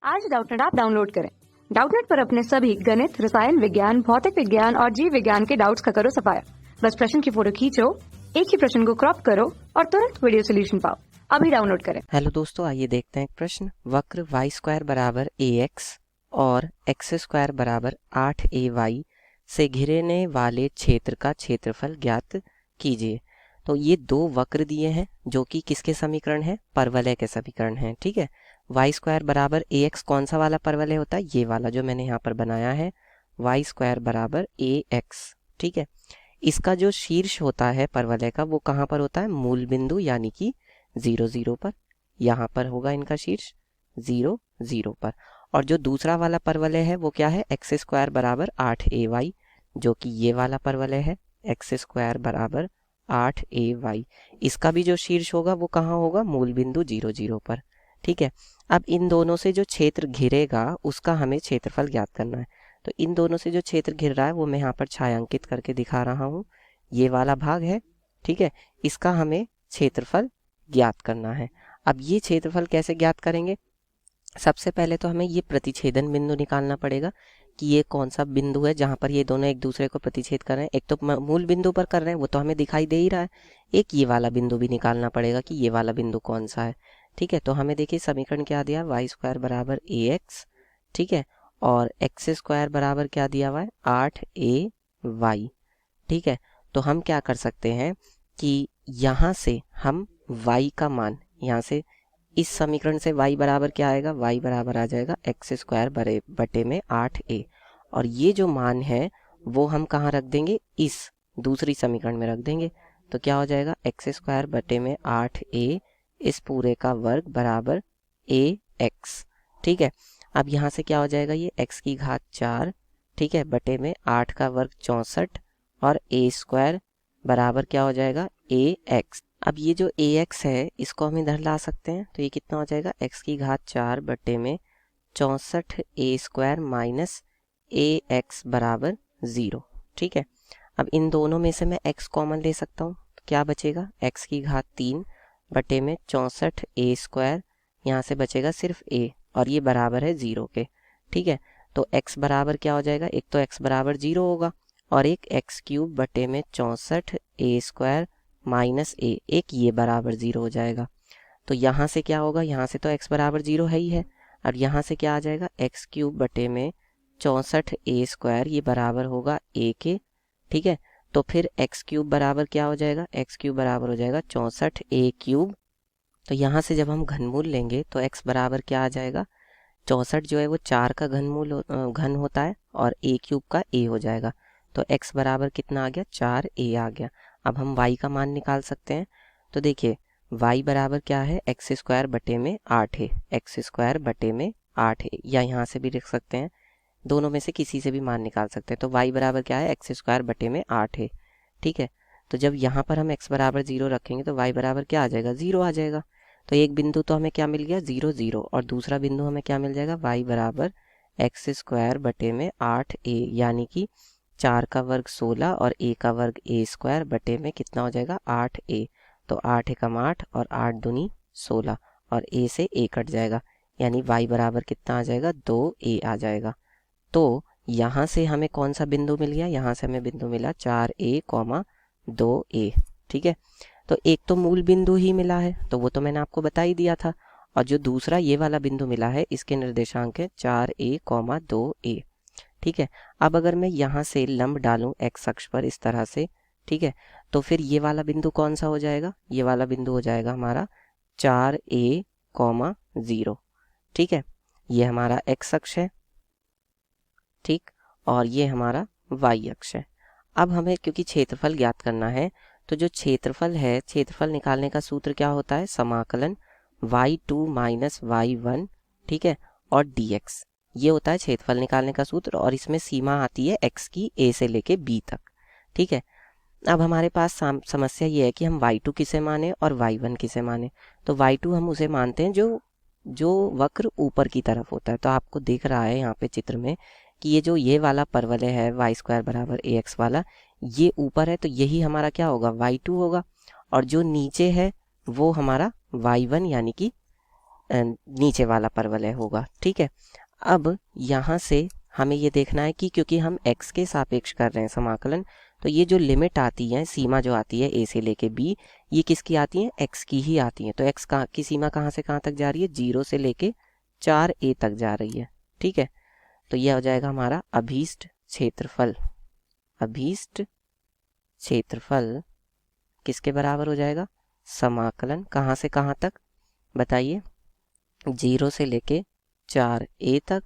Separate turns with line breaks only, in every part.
आज Doubtnut app download करें। Doubtnut पर अपने सभी गणित, रसायन विज्ञान, भौतिक विज्ञान और जीव विज्ञान के डाउट्स का करो सफाया। बस प्रश्न की फोटो खींचो, एक ही प्रश्न को क्रॉप करो और तुरंत वीडियो सोल्यूशन पाओ। अभी डाउनलोड करें।
हेलो दोस्तों, आइए देखते हैं एक प्रश्न। वक्र y स्क्वायर बराबर ax और x स्क्वायर बराबर 8ay से घिरने वाले क्षेत्र का क्षेत्रफल ज्ञात कीजिए। तो ये दो वक्र दिए हैं जो कि किसके समीकरण है? परवलय के समीकरण हैं। ठीक है, y स्क्वायर बराबर ax कौन सा वाला परवलय होता है? ये वाला जो मैंने यहाँ पर बनाया है, y स्क्वायर बराबर ax। ठीक है, इसका जो शीर्ष होता है परवलय का वो कहाँ पर होता है? मूल बिंदु यानी कि 0 0 पर। यहाँ पर होगा इनका शीर्ष 0 0 पर। और जो दूसरा वाला परवलय है वो क्या है? एक्स स्क्वायर बराबर 8ay, जो कि ये वाला परवलय है, एक्स स्क्वायर बराबर 8ay। इसका भी जो शीर्ष होगा वो कहाँ होगा? मूल बिंदु 0 0 पर। ठीक है, अब इन दोनों से जो क्षेत्र घिरेगा उसका हमें क्षेत्रफल ज्ञात करना है। तो इन दोनों से जो क्षेत्र घिर रहा है वो मैं यहाँ पर छायांकित करके दिखा रहा हूँ। ये वाला भाग है, ठीक है, इसका हमें क्षेत्रफल ज्ञात करना है। अब ये क्षेत्रफल कैसे ज्ञात करेंगे? सबसे पहले तो हमें ये प्रतिच्छेदन बिंदु निकालना पड़ेगा कि ये कौन सा बिंदु है जहाँ पर ये दोनों एक दूसरे को प्रतिच्छेद कर रहे हैं। एक तो मूल बिंदु पर कर रहे हैं, वो तो हमें दिखाई दे ही रहा है। एक ये वाला बिंदु भी निकालना पड़ेगा कि ये वाला बिंदु कौन सा है। ठीक है, तो हमें देखिए समीकरण क्या दिया? वाई स्क्वायर बराबर ax, ठीक है, और एक्स स्क्वायर बराबर क्या दिया हुआ है? 8ay। ठीक है, तो हम क्या कर सकते हैं कि यहाँ से हम y का मान, यहाँ से इस समीकरण से y बराबर क्या आएगा? y बराबर आ जाएगा एक्स स्क्वायर बटे में 8a। और ये जो मान है वो हम कहाँ रख देंगे? इस दूसरी समीकरण में रख देंगे। तो क्या हो जाएगा? एक्स स्क्वायर बटे में 8a इस पूरे का वर्ग बराबर ax। ठीक है, अब यहाँ से क्या हो जाएगा? ये x की घात 4, ठीक है, बटे में 8 का वर्ग 64 और a स्क्वायर बराबर क्या हो जाएगा? ax। अब ये जो ax है इसको हम इधर ला सकते हैं, तो ये कितना हो जाएगा? x की घात 4 बटे में 64 a स्क्वायर माइनस ax बराबर 0। ठीक है, अब इन दोनों में से मैं x कॉमन ले सकता हूँ, तो क्या बचेगा? x की घात 3 बटे में 64 a स्क्वायर, यहाँ से बचेगा सिर्फ a और ये बराबर है 0 के। ठीक है, तो x बराबर क्या हो जाएगा? एक तो x बराबर 0 होगा और एक एक्स क्यूब बटे में 64 a स्क्वायर माइनस a, एक ये बराबर 0 हो जाएगा। तो यहाँ से क्या होगा? यहाँ से तो x बराबर 0 है ही है, और यहाँ से क्या आ जाएगा? एक्स क्यूब बटे में 64 a स्क्वायर, ये बराबर होगा a के। ठीक है, तो फिर एक्स क्यूब बराबर क्या हो जाएगा? एक्स क्यूब बराबर हो जाएगा 64 a क्यूब। तो यहाँ से जब हम घनमूल लेंगे तो x बराबर क्या आ जाएगा? 64 जो है वो 4 का घन होता है और a क्यूब का a हो जाएगा। तो x बराबर कितना आ गया? 4a आ गया। अब हम y का मान निकाल सकते हैं। तो देखिए y बराबर क्या है? एक्स स्क्वायर बटे में 8 है, एक्स स्क्वायर बटे में 8 है, या यहाँ से भी लिख सकते हैं, दोनों में से किसी से भी मान निकाल सकते हैं। तो y बराबर क्या है? एक्स स्क्वायर बटे में 8 है। ठीक है, तो जब यहाँ पर हम x बराबर 0 रखेंगे तो y बराबर क्या आ जाएगा? 0 आ जाएगा। तो एक बिंदु तो हमें क्या मिल गया? 0 0, और दूसरा बिंदु हमें क्या मिल जाएगा? y बराबर एक्स स्क्वायर बटे में 8a, यानी कि 4 का वर्ग 16 और a का वर्ग a स्क्वायर बटे में कितना हो जाएगा? 8a। तो 8 एकम 8 और 8 दूनी 16 और a से a कट जाएगा, यानी y बराबर कितना आ जाएगा? 2a आ जाएगा। तो यहाँ से हमें कौन सा बिंदु मिल गया? यहाँ से हमें बिंदु मिला 4a, 2a। ठीक है, तो एक तो मूल बिंदु ही मिला है, तो वो तो मैंने आपको बता ही दिया था, और जो दूसरा ये वाला बिंदु मिला है इसके निर्देशांक है 4a, 2a। ठीक है, अब अगर मैं यहाँ से लंब डालूं x अक्ष पर इस तरह से, ठीक है, तो फिर ये वाला बिंदु कौन सा हो जाएगा? ये वाला बिंदु हो जाएगा हमारा 4a, 0। ठीक है, ये हमारा x अक्ष है, ठीक, और ये हमारा y अक्ष है। अब हमें क्योंकि क्षेत्रफल ज्ञात करना है, तो जो क्षेत्रफल है, क्षेत्रफल निकालने का सूत्र क्या होता है? समाकलन y2 माइनस y1, ठीक है, और dx, ये होता है क्षेत्रफल निकालने का सूत्र, और इसमें सीमा आती है x की a से लेके b तक। ठीक है, अब हमारे पास समस्या ये है कि हम y2 किसे माने और y1 किसे माने। तो y2 हम उसे मानते हैं जो वक्र ऊपर की तरफ होता है। तो आपको दिख रहा है यहाँ पे चित्र में कि ये वाला परवलय है y स्क्वायर बराबर ax वाला, ये ऊपर है, तो यही हमारा क्या होगा? y2 होगा, और जो नीचे है वो हमारा y1 यानी कि नीचे वाला परवलय होगा। ठीक है, अब यहाँ से हमें ये देखना है कि क्योंकि हम x के सापेक्ष कर रहे हैं समाकलन, तो ये जो लिमिट आती है, सीमा जो आती है a से लेके b, ये किसकी आती है? x की ही आती है। तो x की सीमा कहाँ से कहाँ तक जा रही है? 0 से लेके 4a तक जा रही है। ठीक है, तो यह हो जाएगा हमारा अभीष्ट क्षेत्रफल। अभीष्ट क्षेत्रफल किसके बराबर हो जाएगा? समाकलन कहाँ से कहाँ तक बताइए? 0 से लेके 4a तक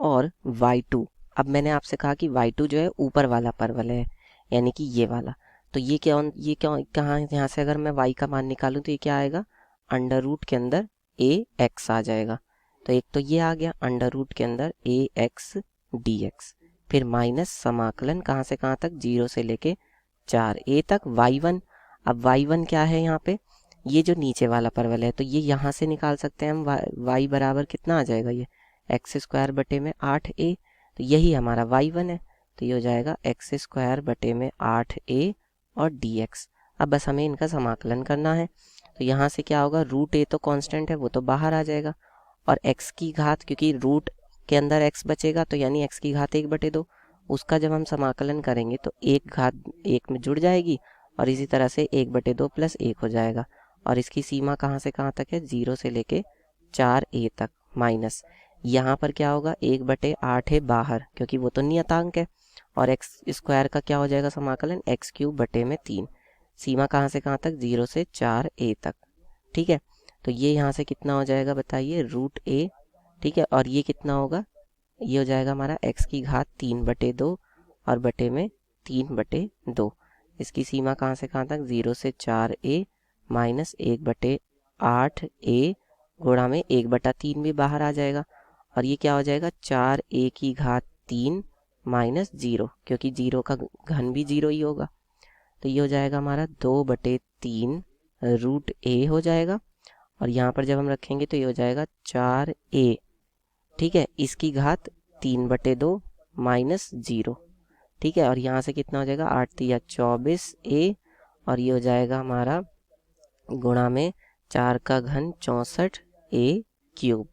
और y2। अब मैंने आपसे कहा कि y2 जो है ऊपर वाला परवलय है, यानी कि ये वाला। तो ये क्या कहाँ, यहाँ से अगर मैं y का मान निकालूं तो ये क्या आएगा? अंडर रूट के अंदर ax आ जाएगा। तो एक तो ये आ गया अंडर रूट के अंदर ax dx, फिर माइनस समाकलन कहाँ से कहाँ तक? 0 से लेके 4a तक y1। अब y1 क्या है यहाँ पे? ये जो नीचे वाला परवलय है, तो ये यहाँ से निकाल सकते हैं हम। y बराबर कितना आ जाएगा? ये एक्स स्क्वायर बटे में 8a, तो यही हमारा y1 है। तो ये हो जाएगा एक्स स्क्वायर बटे में 8a और dx। अब बस हमें इनका समाकलन करना है। तो यहाँ से क्या होगा? रूट a तो कांस्टेंट है, वो तो बाहर आ जाएगा, और x की घात, क्योंकि रूट के अंदर x बचेगा तो यानी x की घात 1/2, उसका जब हम समाकलन करेंगे तो एक घात 1 में जुड़ जाएगी, और इसी तरह से 1/2 + 1 हो जाएगा। और इसकी सीमा कहाँ से कहाँ तक है? 0 से लेके 4a तक, माइनस यहाँ पर क्या होगा? 1/8 है बाहर, क्योंकि वो तो नियतांक है, और एक्स स्क्वायर का क्या हो जाएगा समाकलन? x³ बटे में 3। सीमा कहाँ से कहाँ तक? 0 से 4a तक। ठीक है, तो ये यहाँ से कितना हो जाएगा बताइए? Route a। ठीक है, और ये कितना होगा? ये हो जाएगा हमारा x की घात 3/2 और बटे में 3/2। इसकी सीमा कहाँ से कहाँ तक? 0 से 4a माइनस 1/8a गुणा में 1/3 भी बाहर आ जाएगा, और ये क्या हो जाएगा? 4a की घात 3 माइनस 0, क्योंकि 0 का घन भी 0 ही होगा। तो ये हो जाएगा हमारा 2/3 रूट a हो जाएगा, और यहाँ पर जब हम रखेंगे तो ये हो जाएगा 4a। ठीक है, इसकी घात 3/2 माइनस 0। ठीक है, और यहाँ से कितना हो जाएगा? 8 × 24a, और ये हो जाएगा हमारा गुणा में 4 का घन 64a³।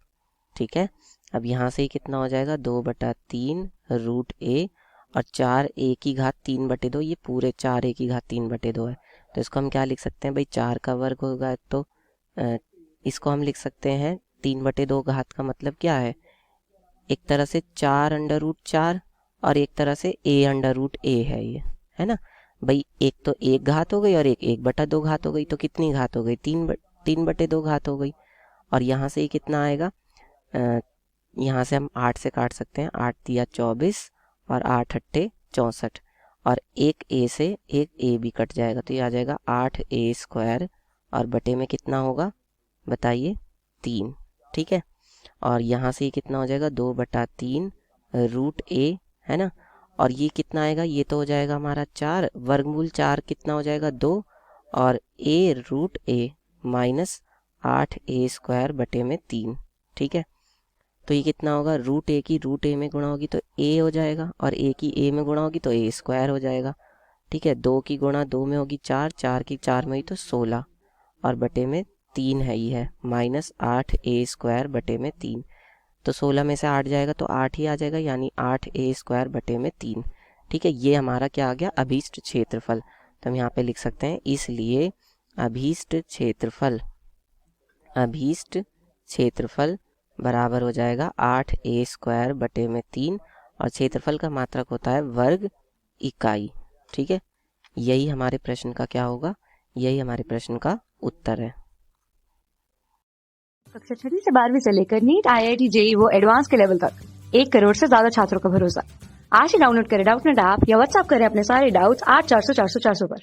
ठीक है, अब यहाँ से कितना हो जाएगा? 2/3 रूट a, और 4a की घात 3/2, ये पूरे 4a की घात 3/2 है। तो इसको हम क्या लिख सकते हैं भाई? 4 का वर्ग होगा, तो इसको हम लिख सकते हैं 3/2 घात का मतलब क्या है? एक तरह से 4√4 और एक तरह से a√a है, ये है ना भाई। एक तो 1 घात हो गई और एक 1/2 घात हो गई, तो कितनी घात हो गई? 3/2 घात हो गई। और यहाँ से ये कितना आएगा? यहाँ से हम 8 से काट सकते हैं, 8 × 24 और 8 × 8 = 64, और एक a से एक a भी कट जाएगा, तो ये आ जाएगा 8a² और बटे में कितना होगा बताइए? 3। ठीक है, और यहाँ से ये कितना हो जाएगा? 2/3 रूट a, है ना, और ये कितना आएगा? ये तो हो जाएगा हमारा 4, वर्गमूल 4 कितना हो जाएगा? 2, और a√a माइनस 8a² बटे में 3। ठीक है, तो ये कितना होगा? रूट a की रूट a में गुणा होगी तो a हो जाएगा, और a की a में गुणा होगी तो a² हो जाएगा। ठीक है, 2 की गुणा 2 में होगी 4, 4 की 4 में हुई तो 16, और बटे में 3 है, ही है माइनस 8a² बटे में 3। तो 16 में से 8 जाएगा तो 8 ही आ जाएगा, यानी 8a² बटे में 3। ठीक है, ये हमारा क्या आ गया? अभीष्ट क्षेत्रफल। तो हम यहाँ पे लिख सकते हैं, इसलिए अभीष्ट क्षेत्रफल बराबर हो जाएगा 8a² बटे में 3, और क्षेत्रफल का मात्रक होता है वर्ग इकाई। ठीक है, यही हमारे प्रश्न का क्या होगा? यही हमारे प्रश्न का उत्तर है।
कक्षा 6 से 12वीं से लेकर नीट, IIT, JEE वो एडवांस के लेवल तक 1 करोड़ से ज्यादा छात्रों का भरोसा। आज ही डाउनलोड करें डाउटनेट ऐप या व्हाट्सएप करें अपने सारे डाउट्स 8400 400 400 पर।